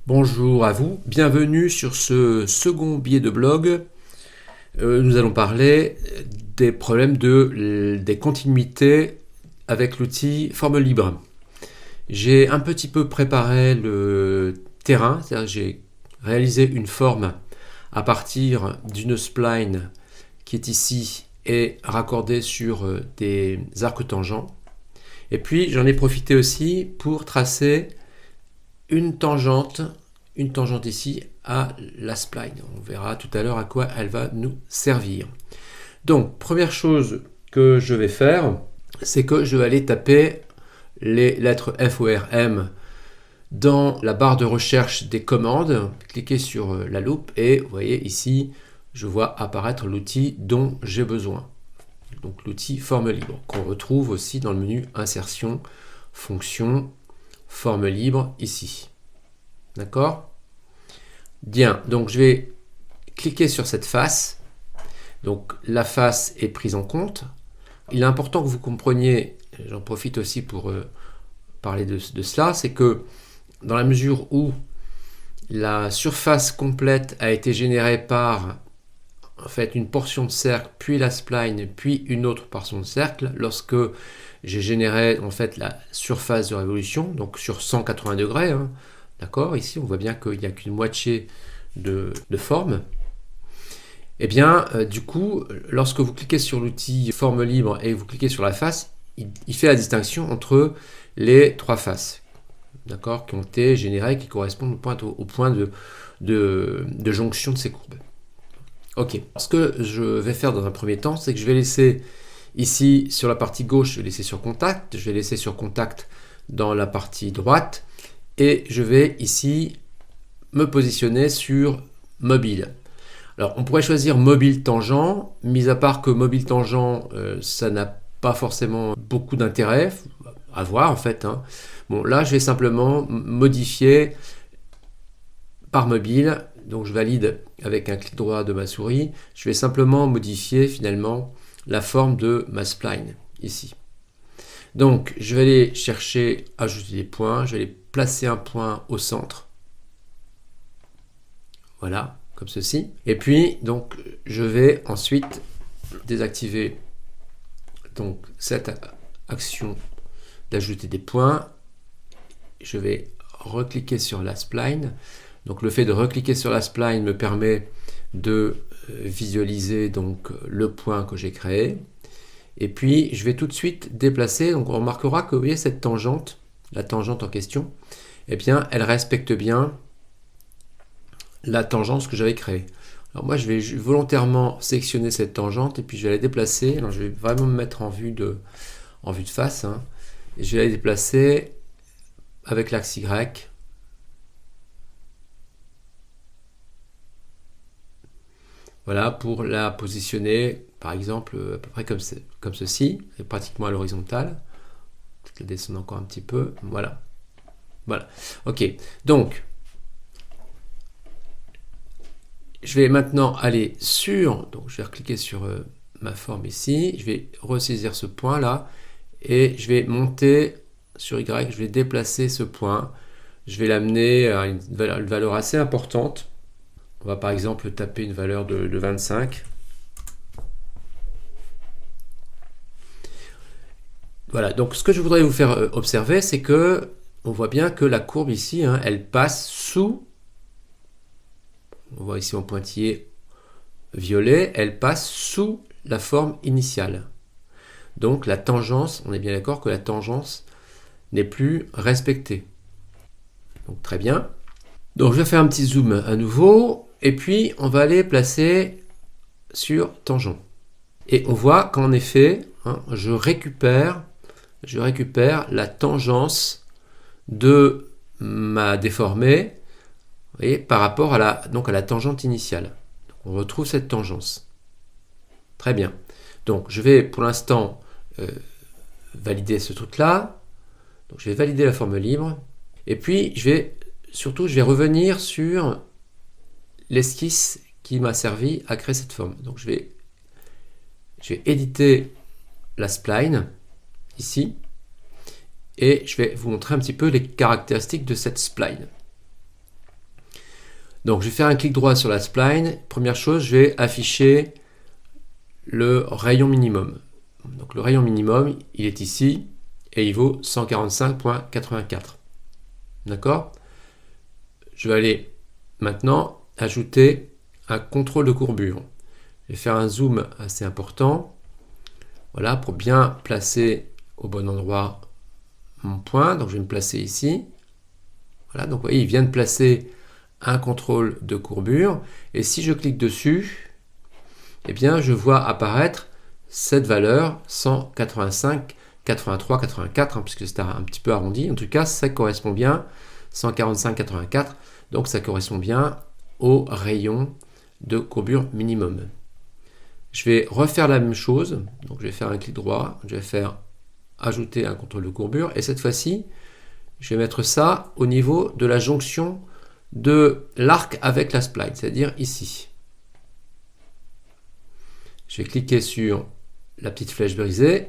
Bonjour à vous, bienvenue sur ce second billet de blog. Nous allons parler des problèmes des continuités avec l'outil Forme Libre. J'ai un petit peu préparé le terrain, c'est-à-dire que j'ai réalisé une forme à partir d'une spline qui est ici et raccordée sur des arcs tangents. Et puis j'en ai profité aussi pour tracer une tangente ici à la spline. On verra tout à l'heure à quoi elle va nous servir. Donc, première chose que je vais faire, c'est que je vais aller taper les lettres FORM dans la barre de recherche des commandes, cliquer sur la loupe et vous voyez ici, je vois apparaître l'outil dont j'ai besoin. Donc l'outil Forme Libre, qu'on retrouve aussi dans le menu Insertion, Fonction, Forme Libre ici. D'accord ? Bien, donc je vais cliquer sur cette face. Donc la face est prise en compte. Il est important que vous compreniez, j'en profite aussi pour parler de cela, c'est que dans la mesure où la surface complète a été générée par en fait une portion de cercle, puis la spline, puis une autre portion de cercle, lorsque j'ai généré en fait la surface de révolution, donc sur 180 degrés, hein, d'accord, ici on voit bien qu'il n'y a qu'une moitié de forme. Et bien, du coup, lorsque vous cliquez sur l'outil Forme Libre et vous cliquez sur la face, il fait la distinction entre les trois faces, d'accord, qui ont été générées, qui correspondent au point de jonction de ces courbes. Ok, ce que je vais faire dans un premier temps, c'est que je vais laisser ici sur la partie gauche, je vais laisser sur Contact, je vais laisser sur Contact dans la partie droite, et je vais ici me positionner sur Mobile. Alors on pourrait choisir Mobile Tangent, mis à part que Mobile Tangent, ça n'a pas forcément beaucoup d'intérêt, à voir en fait. Hein. Bon, là je vais simplement modifier par mobile, donc je valide avec un clic droit de ma souris, je vais simplement modifier finalement la forme de ma spline ici. Donc je vais aller chercher, ajouter des points, je vais aller placer un point au centre. Voilà, comme ceci. Et puis donc je vais ensuite désactiver donc cette action d'ajouter des points. Je vais recliquer sur la spline. Donc le fait de recliquer sur la spline me permet de visualiser donc le point que j'ai créé. Et puis je vais tout de suite déplacer. Donc on remarquera que vous voyez cette tangente, la tangente en question, eh bien elle respecte bien la tangente que j'avais créée. Alors moi je vais volontairement sélectionner cette tangente et puis je vais la déplacer. Alors je vais vraiment me mettre en vue de face. Hein, et je vais la déplacer avec l'axe Y. Voilà, pour la positionner, par exemple, à peu près comme ceci, et pratiquement à l'horizontale. Peut-être la descendre encore un petit peu. Voilà. Voilà. Ok. Donc, je vais maintenant aller sur, donc je vais recliquer sur ma forme ici, je vais ressaisir ce point là, et je vais monter sur Y, je vais déplacer ce point, je vais l'amener à une valeur assez importante. On va par exemple taper une valeur de 25. Voilà, donc ce que je voudrais vous faire observer, c'est que on voit bien que la courbe ici, hein, elle passe sous, on voit ici en pointillé violet, elle passe sous la forme initiale. Donc la tangence, on est bien d'accord que la tangence n'est plus respectée. Donc très bien. Donc je vais faire un petit zoom à nouveau. Et puis, on va aller placer sur tangent. Et on voit qu'en effet, hein, je récupère la tangence de ma déformée, vous voyez, par rapport à la tangente initiale. Donc, on retrouve cette tangence. Très bien. Donc, je vais pour l'instant valider ce truc-là. Donc, je vais valider la forme libre. Et puis, je vais revenir sur l'esquisse qui m'a servi à créer cette forme. Donc je vais éditer la spline ici et je vais vous montrer un petit peu les caractéristiques de cette spline. Donc je vais faire un clic droit sur la spline. Première chose, je vais afficher le rayon minimum. Donc le rayon minimum, il est ici et il vaut 145.84. D'accord? Je vais aller maintenant ajouter un contrôle de courbure. Je vais faire un zoom assez important. Voilà, pour bien placer au bon endroit mon point. Donc je vais me placer ici. Voilà, donc vous voyez, il vient de placer un contrôle de courbure. Et si je clique dessus, eh bien, je vois apparaître cette valeur 185, 83, 84, puisque c'est un petit peu arrondi. En tout cas, ça correspond bien, 145, 84. Donc ça correspond bien au rayon de courbure minimum. Je vais refaire la même chose. Donc je vais faire un clic droit, je vais faire ajouter un contrôle de courbure. Et cette fois-ci, je vais mettre ça au niveau de la jonction de l'arc avec la spline, c'est-à-dire ici. Je vais cliquer sur la petite flèche brisée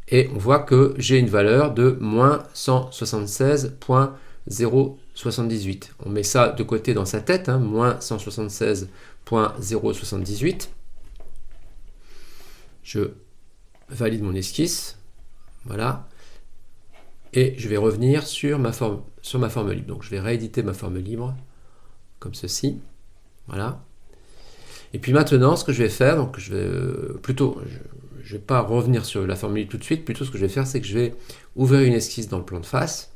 et on voit que j'ai une valeur de moins 176.078. On met ça de côté dans sa tête, moins 176.078. Je valide mon esquisse, voilà, et je vais revenir sur ma forme libre. Donc je vais rééditer ma forme libre comme ceci, voilà. Et puis maintenant, ce que je vais faire, donc je vais pas revenir sur la forme libre tout de suite, plutôt ce que je vais faire, c'est que je vais ouvrir une esquisse dans le plan de face,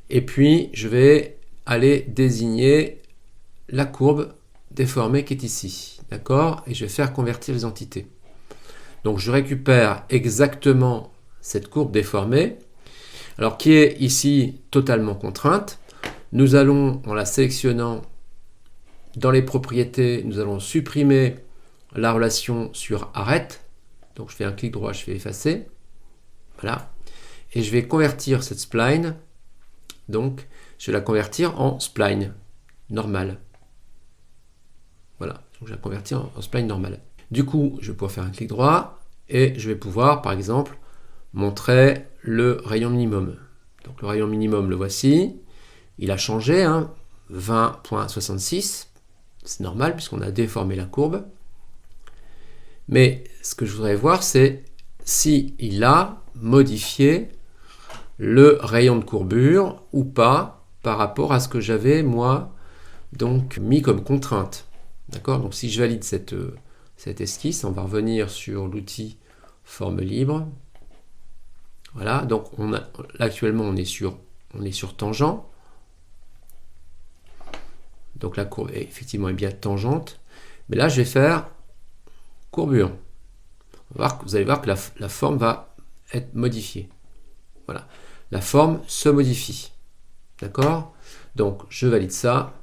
et puis je vais aller désigner la courbe déformée qui est ici, d'accord? Et je vais faire convertir les entités. Donc je récupère exactement cette courbe déformée, alors qui est ici totalement contrainte. Nous allons, en la sélectionnant dans les propriétés, nous allons supprimer la relation sur arrête. Donc je fais un clic droit, je fais effacer. Voilà. Et je vais convertir cette spline. Donc je vais la convertir en spline normale. Voilà. Donc je vais la convertir en spline normale. Du coup, je vais pouvoir faire un clic droit et je vais pouvoir, par exemple, montrer le rayon minimum. Donc le rayon minimum, le voici. Il a changé, 20.66. C'est normal puisqu'on a déformé la courbe. Mais ce que je voudrais voir, c'est si il a modifié le rayon de courbure ou pas par rapport à ce que j'avais, moi, donc mis comme contrainte. D'accord? Donc si je valide cette esquisse, on va revenir sur l'outil forme libre. Voilà, donc là, actuellement on est sur tangent. Donc la courbe effectivement est bien tangente. Mais là je vais faire courbure. Vous allez voir que la forme va être modifiée. Voilà, la forme se modifie. D'accord? Donc je valide ça.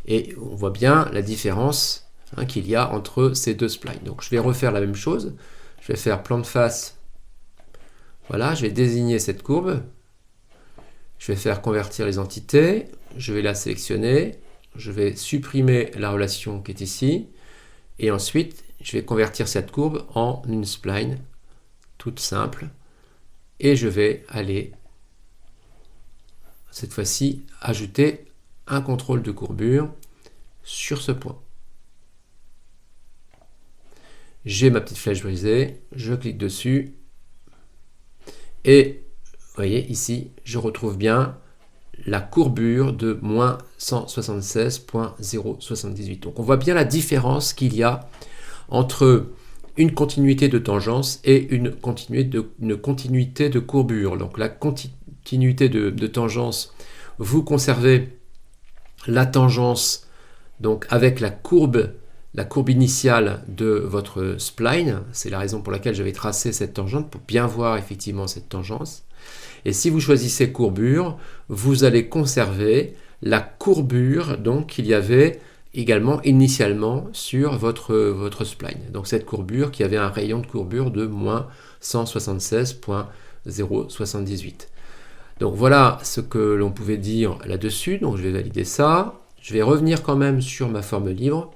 Et on voit bien la différence qu'il y a entre ces deux splines. Donc je vais refaire la même chose. Je vais faire plan de face. Voilà, je vais désigner cette courbe. Je vais faire convertir les entités. Je vais la sélectionner. Je vais supprimer la relation qui est ici. Et ensuite, je vais convertir cette courbe en une spline toute simple. Et je vais aller, cette fois-ci, ajouter un contrôle de courbure sur ce point. J'ai ma petite flèche brisée, je clique dessus et vous voyez ici, je retrouve bien la courbure de moins 176.078. Donc on voit bien la différence qu'il y a entre une continuité de tangence et une continuité de courbure. Donc la continuité de tangence, vous conservez la tangence donc avec la courbe initiale de votre spline. C'est la raison pour laquelle j'avais tracé cette tangente, pour bien voir effectivement cette tangence. Et si vous choisissez courbure, vous allez conserver la courbure qu'il y avait également initialement sur votre spline. Donc cette courbure qui avait un rayon de courbure de moins 176.078. Donc voilà ce que l'on pouvait dire là-dessus. Donc je vais valider ça. Je vais revenir quand même sur ma forme libre.